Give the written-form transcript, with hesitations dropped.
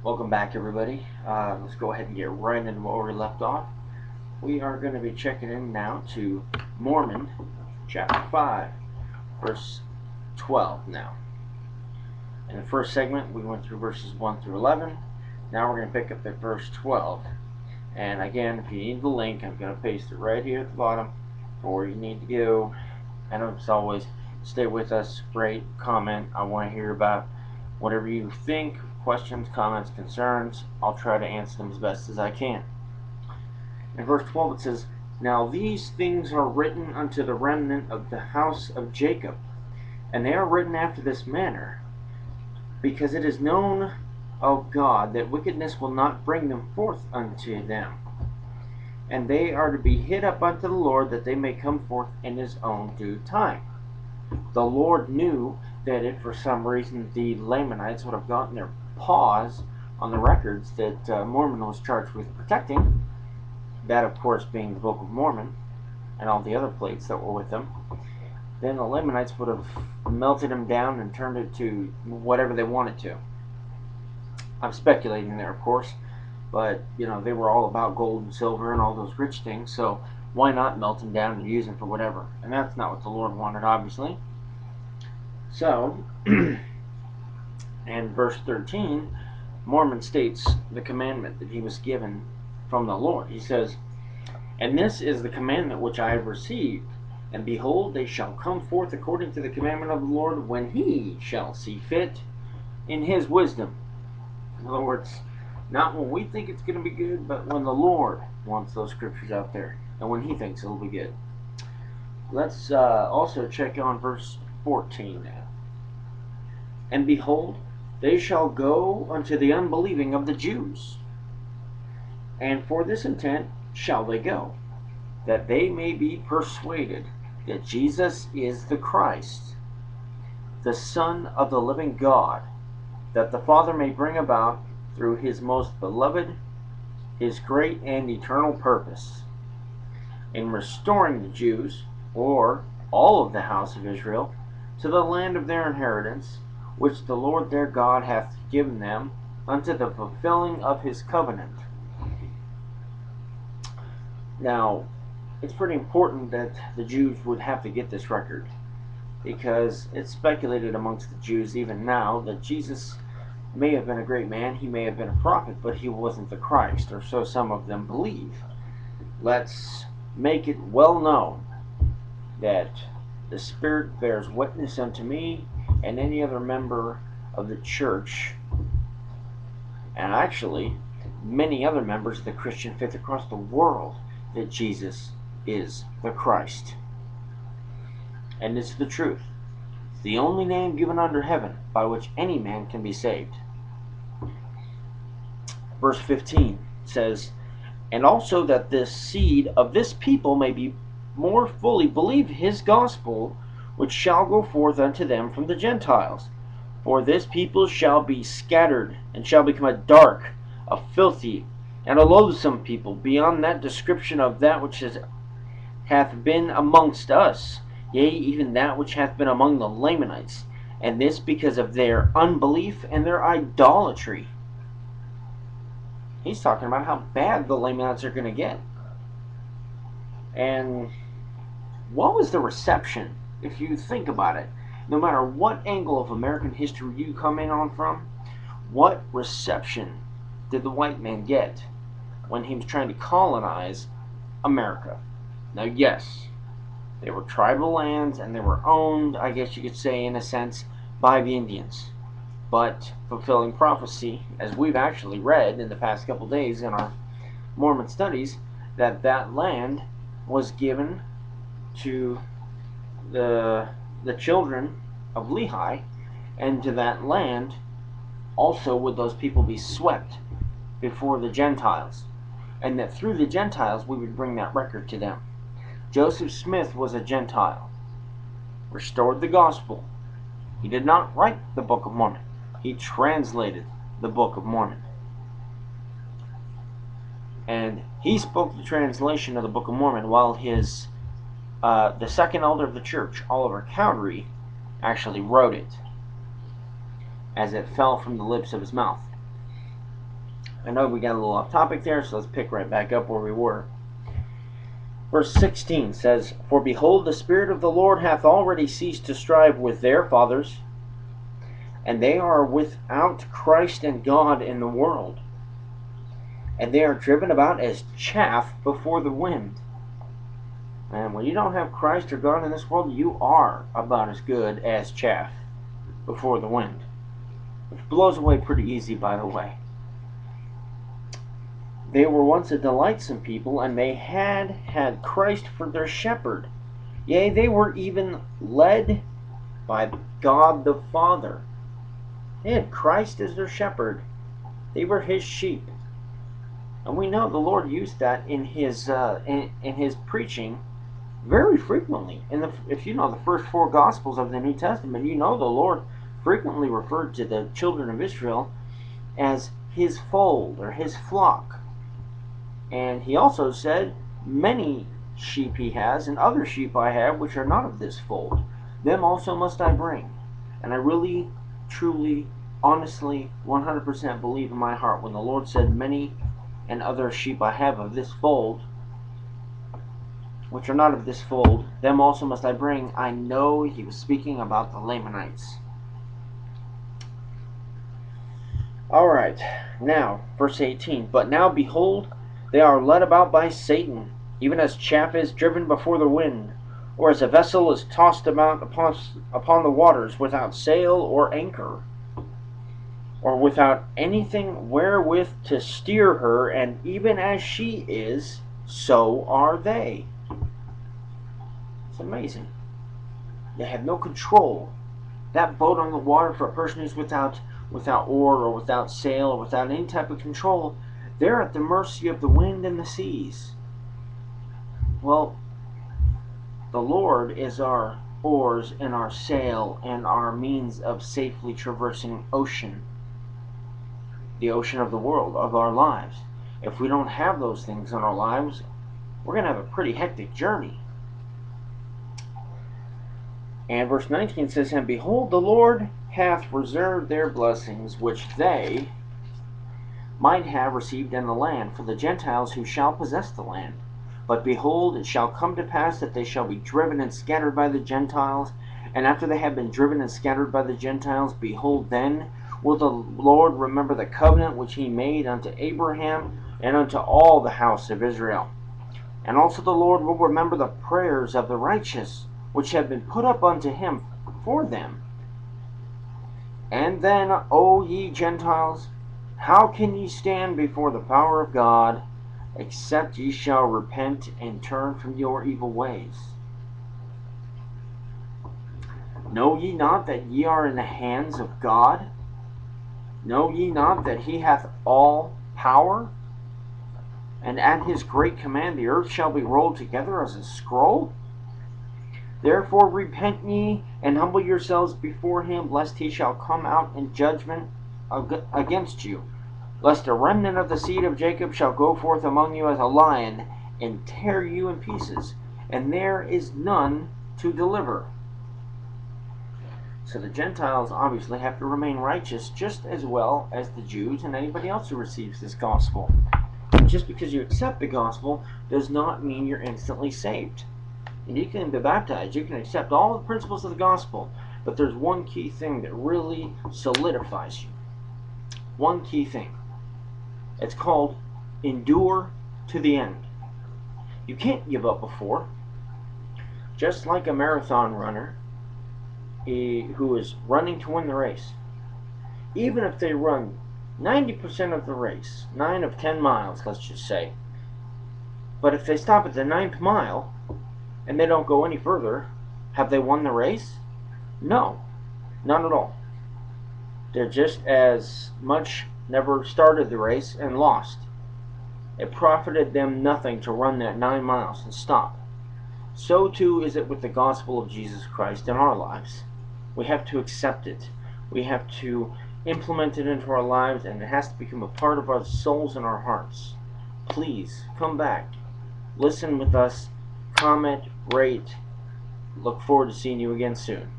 Welcome back, everybody. Let's go ahead and get right into where we left off. We are going to be checking in now to Mormon chapter 5, verse 12 now. In the first segment, we went through verses 1 through 11. Now we're going to pick up at verse 12. And again, if you need the link, I'm going to paste it right here at the bottom for where you need to go. And as always, stay with us, rate, comment. I want to hear about whatever you think, questions, comments, concerns. I'll try to answer them as best as I can. In verse 12 it says, "Now these things are written unto the remnant of the house of Jacob, and they are written after this manner, because it is known of God that wickedness will not bring them forth unto them. And they are to be hid up unto the Lord, that they may come forth in his own due time." The Lord knew that if for some reason the Lamanites would have gotten their paws on the records that Mormon was charged with protecting, that of course being the Book of Mormon and all the other plates that were with them, then the Lamanites would have melted them down and turned it to whatever they wanted to. I'm speculating there, of course, but they were all about gold and silver and all those rich things, so why not melt them down and use them for whatever? And that's not what the Lord wanted, obviously. So, in verse 13, Mormon states the commandment that he was given from the Lord. He says, "And this is the commandment which I have received, and behold, they shall come forth according to the commandment of the Lord, when he shall see fit in his wisdom." In other words, not when we think it's going to be good, but when the Lord wants those scriptures out there, and when he thinks it'll be good. Let's also check on verse 14 now. "And behold, they shall go unto the unbelieving of the Jews, and for this intent shall they go, that they may be persuaded that Jesus is the Christ, the Son of the living God, that the Father may bring about through his most beloved his great and eternal purpose, in restoring the Jews, or all of the house of Israel, to the land of their inheritance, which the Lord their God hath given them, unto the fulfilling of his covenant." Now, it's pretty important that the Jews would have to get this record, because it's speculated amongst the Jews even now that Jesus may have been a great man, he may have been a prophet, but he wasn't the Christ, or so some of them believe. Let's make it well known that the Spirit bears witness unto me and any other member of the church, and actually many other members of the Christian faith across the world, that Jesus is the Christ. And it's the truth. It's the only name given under heaven by which any man can be saved. Verse 15 says, "And also that this seed of this people may be more fully believe his gospel, which shall go forth unto them from the Gentiles. For this people shall be scattered, and shall become a dark, a filthy, and a loathsome people, beyond that description of that which hath been amongst us, yea, even that which hath been among the Lamanites, and this because of their unbelief and their idolatry." He's talking about how bad the Lamanites are going to get. And what was the reception, if you think about it? No matter what angle of American history you come in on from, what reception did the white man get when he was trying to colonize America? Now, yes, they were tribal lands, and they were owned, I guess you could say, in a sense, by the Indians. But fulfilling prophecy, as we've actually read in the past couple days in our Mormon studies, that land was given to the children of Lehi, and to that land also would those people be swept before the Gentiles, and that through the Gentiles we would bring that record to them. Joseph Smith was a Gentile, restored the gospel. He did not write the Book of Mormon. He translated the Book of Mormon. And he spoke the translation of the Book of Mormon while the second elder of the church, Oliver Cowdery, actually wrote it as it fell from the lips of his mouth. I know we got a little off topic there, so let's pick right back up where we were. Verse 16 says, "For behold, the Spirit of the Lord hath already ceased to strive with their fathers, and they are without Christ and God in the world. And they are driven about as chaff before the wind." And when you don't have Christ or God in this world, you are about as good as chaff before the wind. Which blows away pretty easy, by the way. They were once a delightsome people, and they had Christ for their shepherd. Yea, they were even led by God the Father. They had Christ as their shepherd. They were his sheep. And we know the Lord used that in his preaching very frequently. If you know the first 4 Gospels of the New Testament, you know the Lord frequently referred to the children of Israel as his fold or his flock. And he also said, "Many sheep he has, and other sheep I have, which are not of this fold. Them also must I bring." And I really, truly, honestly, 100% believe in my heart when the Lord said, "Many and other sheep I have of this fold, which are not of this fold, them also must I bring." I know he was speaking about the Lamanites. Alright, now, verse 18. "But now, behold, they are led about by Satan, even as chaff is driven before the wind, or as a vessel is tossed about upon the waters, without sail or anchor, or without anything wherewith to steer her, and even as she is, so are they." It's amazing. They have no control. That boat on the water, for a person who's without oar or without sail or without any type of control, they're at the mercy of the wind and the seas. Well, the Lord is our oars and our sail and our means of safely traversing ocean, the ocean of the world, of our lives. If we don't have those things in our lives, we're going to have a pretty hectic journey. And verse 19 says, "And behold, the Lord hath reserved their blessings, which they might have received in the land, for the Gentiles who shall possess the land. But behold, it shall come to pass that they shall be driven and scattered by the Gentiles. And after they have been driven and scattered by the Gentiles, behold, then will the Lord remember the covenant which he made unto Abraham and unto all the house of Israel. And also the Lord will remember the prayers of the righteous, which have been put up unto him for them. And then, O ye Gentiles, how can ye stand before the power of God, except ye shall repent and turn from your evil ways? Know ye not that ye are in the hands of God? Know ye not that he hath all power? And at his great command the earth shall be rolled together as a scroll? Therefore repent ye, and humble yourselves before him, lest he shall come out in judgment against you. Lest a remnant of the seed of Jacob shall go forth among you as a lion, and tear you in pieces, and there is none to deliver." So the Gentiles obviously have to remain righteous just as well as the Jews and anybody else who receives this gospel. And just because you accept the gospel does not mean you're instantly saved. And you can be baptized, you can accept all the principles of the gospel, but there's one key thing that really solidifies you. One key thing. It's called endure to the end. You can't give up before. Just like a marathon runner who is running to win the race. Even if they run 90% of the race, 9 of 10 miles, let's just say. But if they stop at the 9th mile, and they don't go any further, have they won the race? No, not at all. They're just as much never started the race and lost. It profited them nothing to run that 9 miles and stop. So too is it with the gospel of Jesus Christ in our lives. We have to accept it. We have to implement it into our lives, and it has to become a part of our souls and our hearts. Please come back. Listen with us. Comment, rate. Look forward to seeing you again soon.